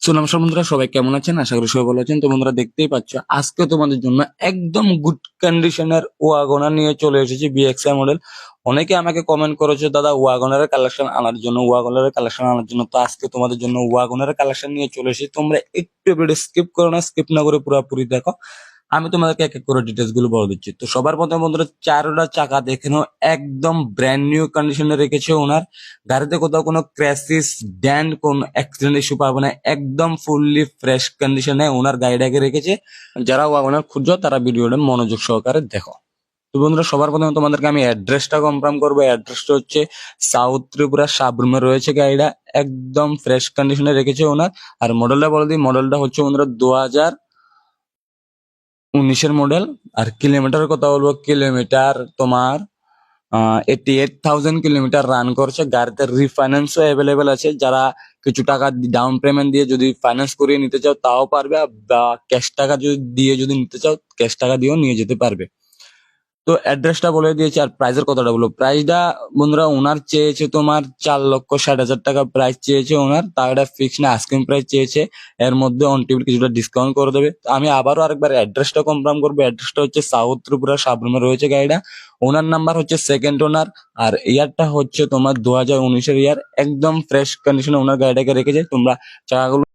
নমস্কার বন্ধুরা, সবাই কেমন আছেন? আশা করি সবাই ভালো আছেন। তো বন্ধুরা, দেখতেই পাচ্ছ আজকে তোমাদের জন্য একদম গুড কন্ডিশনের ওয়াগনার নিয়ে চলে এসেছি, বিএক্সআই মডেল। অনেকে আমাকে কমেন্ট করেছে দাদা ওয়াগনারের কালেকশন আনার জন্য, ওয়াগনারের কালেকশন আনার জন্য। তো আজকে তোমাদের জন্য ওয়াগনারের কালেকশন নিয়ে চলে এসেছি। তোমরা একটু ভিডিও স্কিপ করো না, স্কিপ না করে পুরোপুরি দেখো। আমি তোমাদেরকে এক এক করে ডিটেলস গুলো বলে দিচ্ছি। তো সবার প্রথমে বন্ধুরা, চারোটা চাকা দেখে নাও, একদম ব্র্যান্ড নিউ কন্ডিশনে রেখেছে ওনার। গাড়িতে কোথাও কোনো ক্র্যাসিস, ড্যান্ড, কোন অ্যাক্সিডেন্ট ইস্যু পাবে না। একদম ফুললি ফ্রেশ কন্ডিশনে ওনার গাড়িটাকে রেখেছে। যারা ওয়াগনার খুঁজছো তারা ভিডিওটা মনোযোগ সহকারে দেখো। তো বন্ধুরা, সবার প্রথমে তোমাদেরকে আমি অ্যাড্রেসটা কনফার্ম করবো। অ্যাড্রেসটা হচ্ছে সাউথ ত্রিপুরা সাবরুমে রয়েছে গাড়িটা, একদম ফ্রেশ কন্ডিশনে রেখেছে ওনার। আর মডেলটা বলে দিই, মডেলটা হচ্ছে বন্ধুরা 2019-এর মডেল। আর কিলোমিটারের কথা বলবো, কিলোমিটার তোমার 88,000 কিলোমিটার রান করছে। গাড়িতে রিফাইন্যান্সও অ্যাভেলেবেল আছে। যারা কিছু টাকা ডাউন পেমেন্ট দিয়ে যদি ফাইন্যান্স করিয়ে নিতে চাও তাও পারবে, বা ক্যাশ টাকা যদি নিতে চাও ক্যাশ টাকা দিয়েও নিয়ে যেতে পারবে। তো অ্যাড্রেসটা বলে দিয়েছি। আর প্রাইসের কথাটা বলবো, প্রাইসটা বন্ধুরা ওনার চেয়েছে তোমার 4,60,000 টাকা প্রাইস চেয়েছে ওনার। তার এটা ফিক্স না, আস্কিং প্রাইস চেয়েছে। এর মধ্যে অন টেবিল কিছুটা ডিসকাউন্ট করে দেবে। তো আমি আবারও আরেকবার অ্যাড্রেসটা কনফার্ম করবো। অ্যাড্রেসটা হচ্ছে সাউথ ত্রিপুরা সাবরুমে রয়েছে গাড়িটা। ওনার নাম্বার হচ্ছে সেকেন্ড ওনার। আর ইয়ারটা হচ্ছে তোমার 2019-এর ইয়ার। একদম ফ্রেশ কন্ডিশনে ওনার গাড়িটাকে রেখেছে। তোমরা চাকাগুলো